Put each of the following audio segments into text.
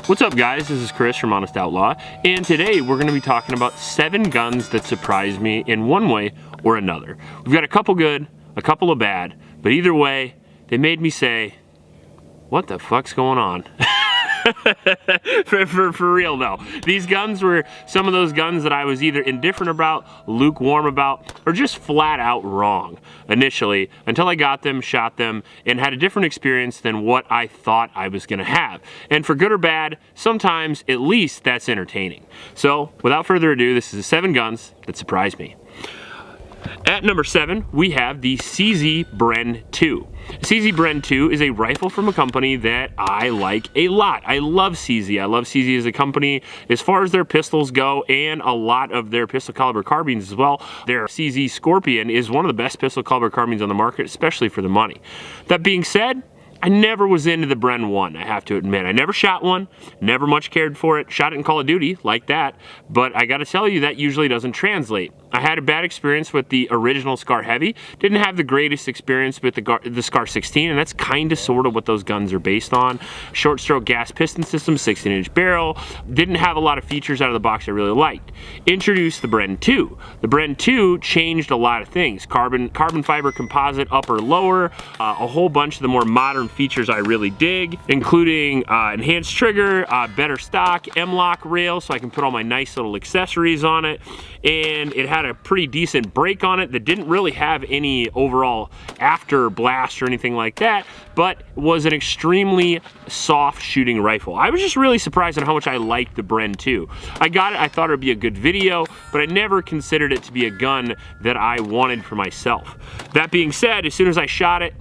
What's up guys, this is Chris from Honest Outlaw, and today we're going to be talking about 7 guns that surprised me in one way or another. We've got a couple good, a couple of bad, but either way, they made me say, what the fuck's going on? for real though. These guns were some of those guns that I was either indifferent about, lukewarm about, or just flat out wrong initially until I got them, shot them, and had a different experience than what I thought I was gonna have. And for good or bad, sometimes at least that's entertaining. So without further ado, this is the 7 guns that surprised me. At number 7, we have the CZ Bren 2. CZ Bren 2 is a rifle from a company that I like a lot. I love CZ. I love CZ as a company as far as their pistols go and a lot of their pistol caliber carbines as well. Their CZ Scorpion is one of the best pistol caliber carbines on the market, especially for the money. That being said, I never was into the Bren 1, I have to admit. I never shot one, never much cared for it. Shot it in Call of Duty, like that, but I gotta tell you, that usually doesn't translate. I had a bad experience with the original Scar Heavy, didn't have the greatest experience with the Scar 16, and that's kinda sorta what those guns are based on. Short stroke gas piston system, 16-inch barrel, didn't have a lot of features out of the box I really liked. Introduced the Bren 2. The Bren 2 changed a lot of things. Carbon fiber composite upper lower, a whole bunch of the more modern features I really dig, including enhanced trigger, better stock, M-lock rail so I can put all my nice little accessories on it, and it had a pretty decent brake on it that didn't really have any overall after blast or anything like that, but was an extremely soft shooting rifle. I was just really surprised at how much I liked the Bren 2. I got it, I thought it would be a good video, but I never considered it to be a gun that I wanted for myself. That being said, as soon as I shot it,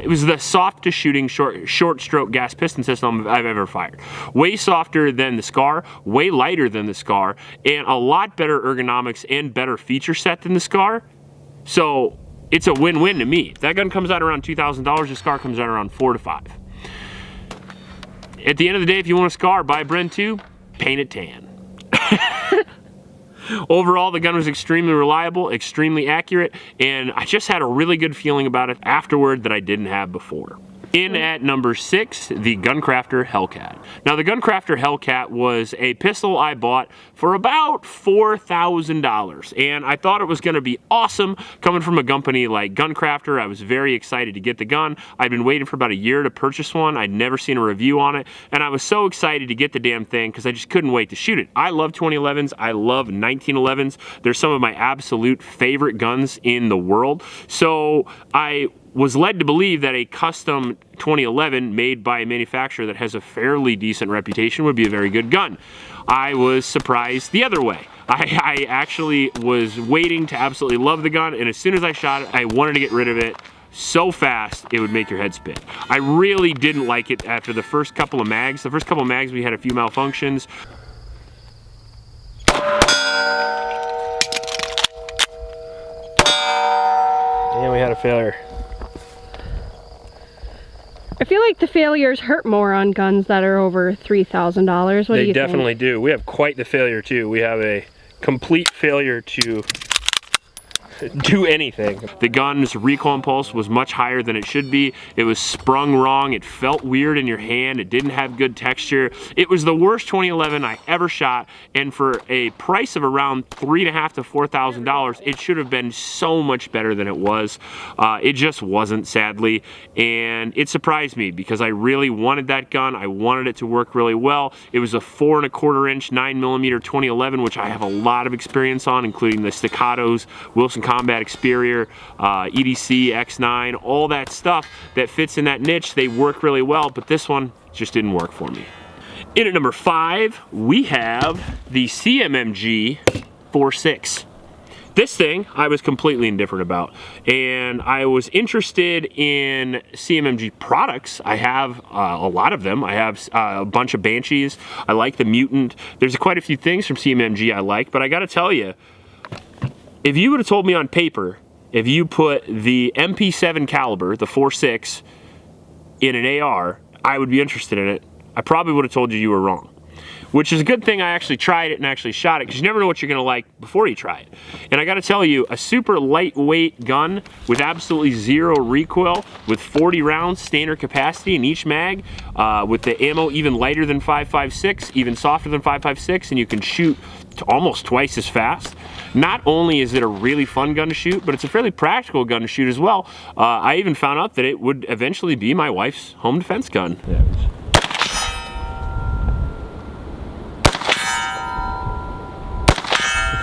it was the softest shooting short stroke gas piston system I've ever fired. Way softer than the Scar, way lighter than the Scar, and a lot better ergonomics and better feature set than the Scar. So it's a win-win to me. If that gun comes out around $2,000, the Scar comes out around $4,000 to $5,000. At the end of the day, if you want a Scar, buy a Bren 2, paint it tan. Overall, the gun was extremely reliable, extremely accurate, and I just had a really good feeling about it afterward that I didn't have before. In at number 6, the Guncrafter Hellcat. Now the Guncrafter Hellcat was a pistol I bought for about $4,000, and I thought it was gonna be awesome coming from a company like Guncrafter. I was very excited to get the gun. I'd been waiting for about a year to purchase one. I'd never seen a review on it, and I was so excited to get the damn thing because I just couldn't wait to shoot it. I love 2011s, I love 1911s. They're some of my absolute favorite guns in the world. So I was led to believe that a custom 2011 made by a manufacturer that has a fairly decent reputation would be a very good gun. I was surprised the other way. I actually was waiting to absolutely love the gun, and as soon as I shot it, I wanted to get rid of it so fast it would make your head spin. I really didn't like it after the first couple of mags. The first couple of mags we had a few malfunctions. And we had a failure. I feel like the failures hurt more on guns that are over $3,000. What do you think? They definitely do. We have quite the failure too. We have a complete failure to do anything. The gun's recoil impulse was much higher than it should be. It was sprung wrong. It felt weird in your hand. It didn't have good texture. It was the worst 2011 I ever shot, and for a price of around $3,500 to $4,000, it should have been so much better than it was. It just wasn't, sadly, and it surprised me because I really wanted that gun. I wanted it to work really well. It was a 4 1/4 inch 9mm 2011, which I have a lot of experience on, including the Staccatos, Wilson Combat Experior, EDC, X9, all that stuff that fits in that niche. They work really well, but this one just didn't work for me. In at number 5, we have the CMMG FourSix. This thing I was completely indifferent about, and I was interested in CMMG products. I have a lot of them. I have a bunch of Banshees. I like the Mutant. There's quite a few things from CMMG I like, but I gotta tell you, if you would have told me on paper, if you put the MP7 caliber, the FourSix, in an AR, I would be interested in it. I probably would have told you you were wrong. which is a good thing I actually tried it and actually shot it, because you never know what you're gonna like before you try it. And I gotta tell you, a super lightweight gun with absolutely zero recoil, with 40 rounds standard capacity in each mag, with the ammo even lighter than 5.56, even softer than 5.56, and you can shoot almost twice as fast. Not only is it a really fun gun to shoot, but it's a fairly practical gun to shoot as well. I even found out that it would eventually be my wife's home defense gun.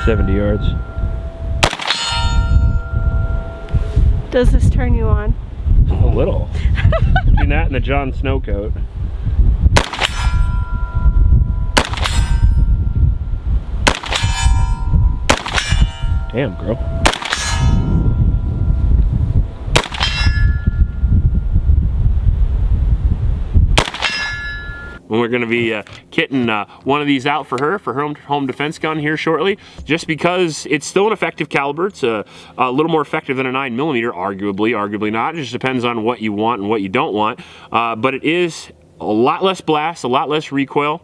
70 yards. Does this turn you on? A little. Between that and the Jon Snow coat. Damn, girl. And we're gonna be kitting one of these out for her home defense gun here shortly, just because it's still an effective caliber. It's a little more effective than a 9mm, arguably not. It just depends on what you want and what you don't want. But it is a lot less blast, a lot less recoil,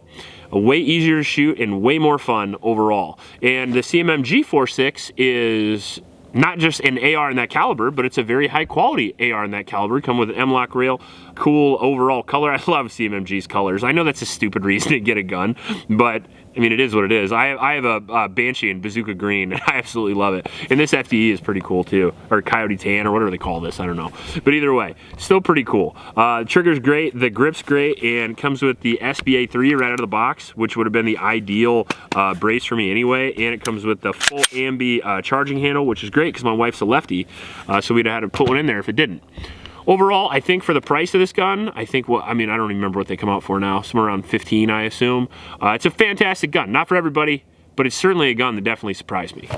way easier to shoot, and way more fun overall. And the CMMG FourSix is not just an AR in that caliber, but it's a very high quality AR in that caliber. Come with an M-LOK rail, cool overall color. I love CMMG's colors. I know that's a stupid reason to get a gun, but I mean, it is what it is. I have a Banshee in Bazooka Green, and I absolutely love it. And this FDE is pretty cool too, or Coyote Tan, or whatever they call this, I don't know. But either way, still pretty cool. Trigger's great, the grip's great, and comes with the SBA3 right out of the box, which would have been the ideal brace for me anyway. And it comes with the full ambi charging handle, which is great because my wife's a lefty, so we'd have had to put one in there if it didn't. Overall, I think for the price of this gun, I think I mean, I don't even remember what they come out for now, somewhere around 15, I assume. It's a fantastic gun, not for everybody, but it's certainly a gun that definitely surprised me.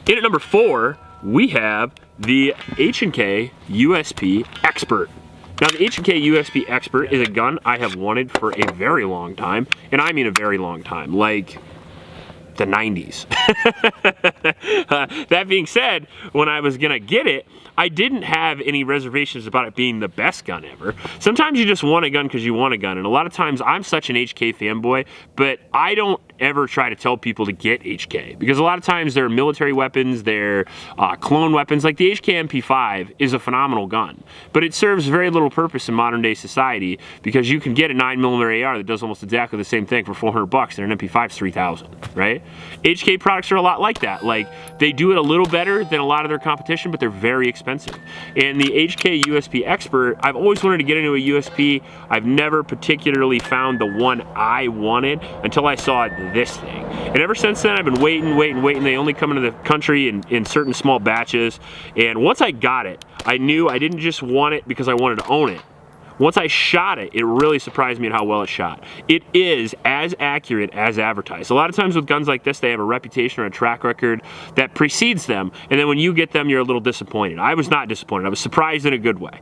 In at number 4, we have the H&K USP Expert. Now, the H&K USP Expert is a gun I have wanted for a very long time, and I mean a very long time, like the 90s. That being said, when I was gonna get it, I didn't have any reservations about it being the best gun ever. Sometimes you just want a gun because you want a gun, and a lot of times I'm such an HK fanboy, but I don't ever try to tell people to get HK, because a lot of times they're military weapons, they're clone weapons. Like the HK MP5 is a phenomenal gun, but it serves very little purpose in modern day society, because you can get a 9mm AR that does almost exactly the same thing for 400 bucks, and an MP5's 3,000, right? HK products are a lot like that. Like, they do it a little better than a lot of their competition, but they're very expensive. And the HK USP Expert, I've always wanted to get into a USP. I've never particularly found the one I wanted until I saw this thing. And ever since then, I've been waiting. They only come into the country in certain small batches. And once I got it, I knew I didn't just want it because I wanted to own it. Once I shot it, it really surprised me at how well it shot. It is as accurate as advertised. A lot of times with guns like this, they have a reputation or a track record that precedes them, and then when you get them, you're a little disappointed. I was not disappointed. I was surprised in a good way.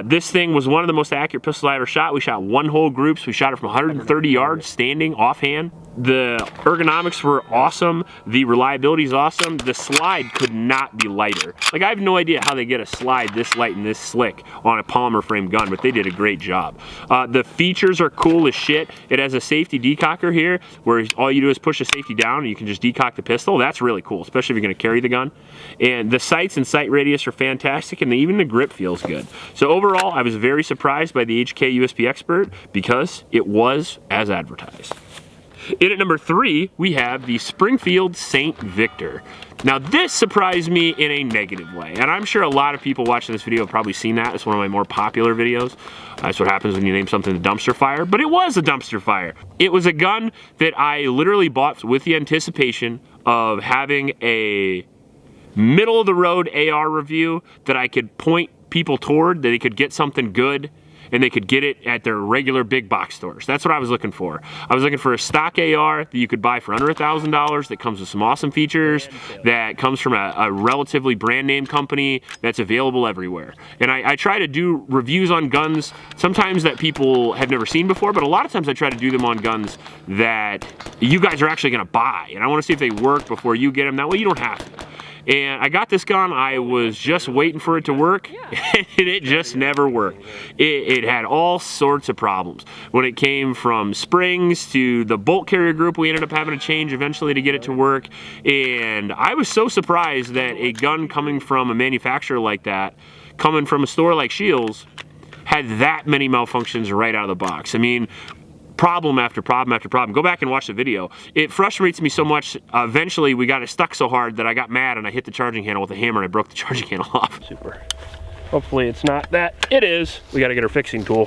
This thing was one of the most accurate pistols I ever shot. We shot one whole groups. We shot it from 130 yards standing offhand. The ergonomics were awesome. The reliability is awesome. The slide could not be lighter. Like, I have no idea how they get a slide this light and this slick on a polymer frame gun, but they did a great job. The features are cool as shit. It has a safety decocker here, where all you do is push the safety down and you can just decock the pistol. That's really cool, especially if you're gonna carry the gun. And the sights and sight radius are fantastic, and even the grip feels good. So overall, I was very surprised by the HK USP Expert because it was as advertised. In at number 3, we have the Springfield St. Victor. Now, this surprised me in a negative way, and I'm sure a lot of people watching this video have probably seen that. It's one of my more popular videos. That's what happens when you name something a dumpster fire, but it was a dumpster fire. It was a gun that I literally bought with the anticipation of having a middle-of-the-road AR review that I could point people toward, that they could get something good, and they could get it at their regular big box stores. That's what I was looking for. I was looking for a stock AR that you could buy for under $1,000, that comes with some awesome features, that comes from a relatively brand name company that's available everywhere. And I try to do reviews on guns, sometimes that people have never seen before, but a lot of times I try to do them on guns that you guys are actually gonna buy. And I wanna see if they work before you get them. That way you don't have to. And I got this gun, I was just waiting for it to work, and it just never worked. It had all sorts of problems. When it came from springs to the bolt carrier group, we ended up having to change eventually to get it to work. And I was so surprised that a gun coming from a manufacturer like that, coming from a store like Shields, had that many malfunctions right out of the box. I mean, problem after problem after problem. Go back and watch the video. It frustrates me so much. Eventually, we got it stuck so hard that I got mad and I hit the charging handle with a hammer and I broke the charging handle off. Super. Hopefully it's not that. It is. We got to get our fixing tool.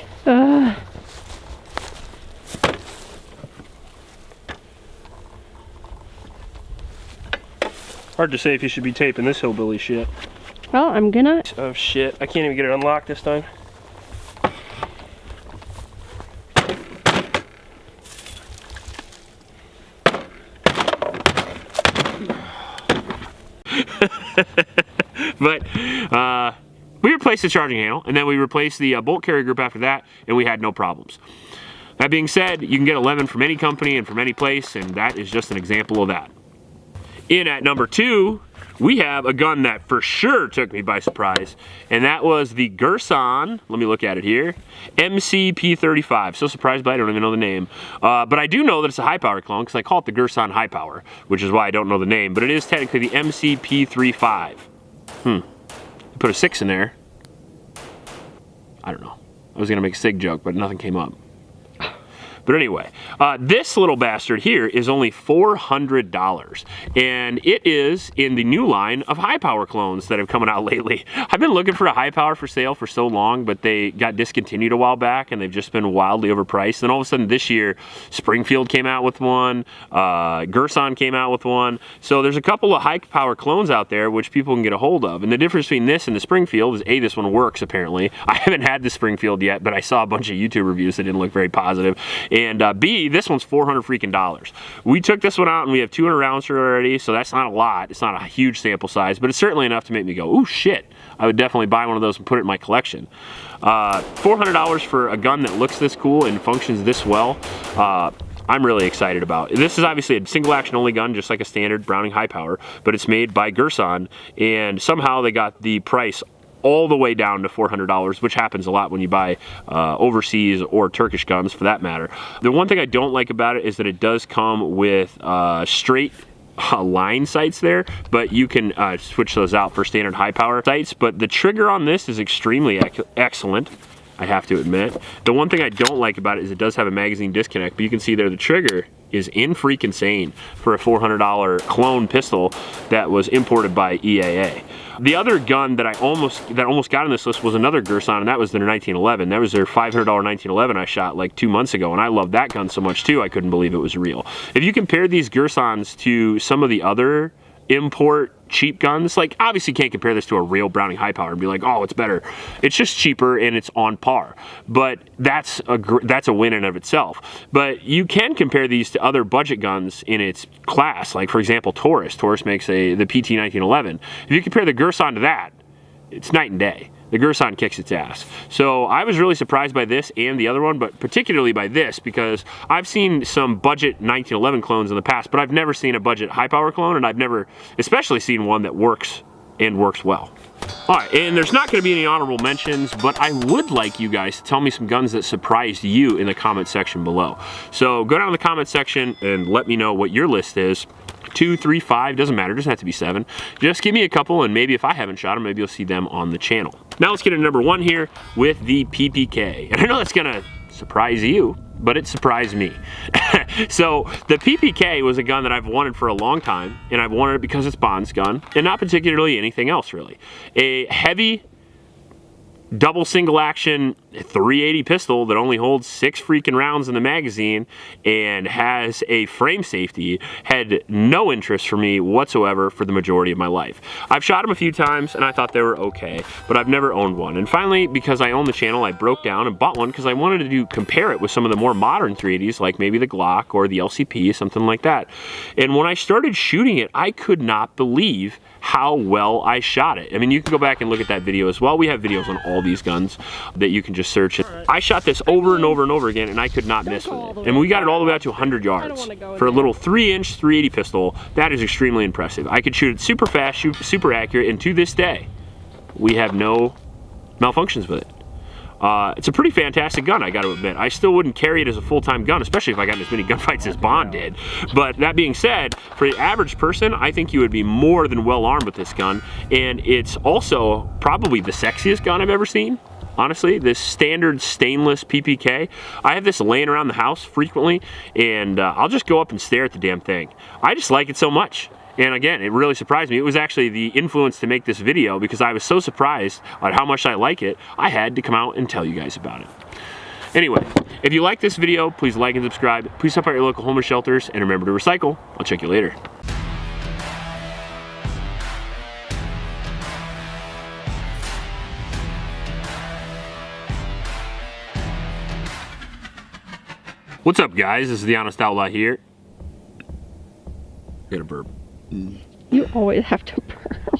Hard to say if you should be taping this hillbilly shit. Well, I'm gonna. Oh shit, I can't even get it unlocked this time. But we replaced the charging handle, and then we replaced the bolt carrier group after that, and we had no problems. That being said, you can get 11 from any company and from any place, and that is just an example of that. In at number 2, we have a gun that for sure took me by surprise, and that was the Girsan, let me look at it here, MC P35. So surprised by it, I don't even know the name. But I do know that it's a high power clone, because I call it the Girsan High Power, which is why I don't know the name, but it is technically the MC P35. Put a 6 in there. I don't know. I was gonna make a SIG joke, but nothing came up. But anyway, this little bastard here is only $400, and it is in the new line of high power clones that have come out lately. I've been looking for a high power for sale for so long, but they got discontinued a while back, and they've just been wildly overpriced. And all of a sudden this year, Springfield came out with one, Girsan came out with one. So there's a couple of high power clones out there which people can get a hold of. And the difference between this and the Springfield is A, this one works apparently. I haven't had the Springfield yet, but I saw a bunch of YouTube reviews that didn't look very positive. And B, this one's $400 freaking dollars. We took this one out and we have 200 rounds for it already, so that's not a lot. It's not a huge sample size, but it's certainly enough to make me go, ooh, shit. I would definitely buy one of those and put it in my collection. $400 for a gun that looks this cool and functions this well, I'm really excited about. This is obviously a single action only gun, just like a standard Browning high power, but it's made by Girsan, and somehow they got the price all the way down to $400, which happens a lot when you buy overseas or Turkish guns for that matter. The one thing I don't like about it is that it does come with straight line sights there, but you can switch those out for standard high power sights. But the trigger on this is extremely excellent, I have to admit. The one thing I don't like about it is it does have a magazine disconnect, but you can see there the trigger is insane for a $400 clone pistol that was imported by EAA. The other gun that almost got on this list was another Girsan, and that was their 1911. That was their $500 1911 I shot like 2 months ago, and I loved that gun so much too, I couldn't believe it was real. If you compare these Girsans to some of the other import cheap guns, like obviously can't compare this to a real Browning high power and be like, oh, it's better. It's just cheaper and it's on par. But that's a win in of itself. But you can compare these to other budget guns in its class, like for example Taurus. Taurus makes the PT 1911. If you compare the Girsan to that, it's night and day. The Girsan kicks its ass. So I was really surprised by this and the other one, but particularly by this because I've seen some budget 1911 clones in the past, but I've never seen a budget high power clone, and I've never especially seen one that works and works well. All right, and there's not gonna be any honorable mentions, but I would like you guys to tell me some guns that surprised you in the comment section below. So go down in the comment section and let me know what your list is. 2, 3, 5, doesn't matter, doesn't have to be 7. Just give me a couple, and maybe if I haven't shot them, maybe you'll see them on the channel. Now let's get into number 1 here with the PPK. And I know that's gonna surprise you, but it surprised me. So the PPK was a gun that I've wanted for a long time, and I've wanted it because it's Bond's gun, and not particularly anything else really. A heavy double single action 380 pistol that only holds 6 freaking rounds in the magazine and has a frame safety had no interest for me whatsoever for the majority of my life. I've shot them a few times and I thought they were okay, but I've never owned one. And finally, because I own the channel, I broke down and bought one because I wanted to compare it with some of the more modern 380s, like maybe the Glock or the LCP, something like that. And when I started shooting it, I could not believe how well I shot it. I mean, you can go back and look at that video as well. We have videos on all these guns that you can just search. I shot this over and over and over again, and I could not miss with it. And we got it all the way out to 100 yards. For a little 3-inch 380 pistol, that is extremely impressive. I could shoot it super fast, shoot super accurate, and to this day, we have no malfunctions with it. It's a pretty fantastic gun, I gotta admit. I still wouldn't carry it as a full-time gun, especially if I got as many gunfights as Bond did. But that being said, for the average person, I think you would be more than well armed with this gun. And it's also probably the sexiest gun I've ever seen. Honestly, this standard stainless PPK. I have this laying around the house frequently, and I'll just go up and stare at the damn thing. I just like it so much. And again, it really surprised me. It was actually the influence to make this video because I was so surprised at how much I like it, I had to come out and tell you guys about it. Anyway, if you like this video, please like and subscribe. Please help out your local homeless shelters, and remember to recycle. I'll check you later. What's up, guys? This is the Honest Outlaw here. Get a burp. You always have to burp.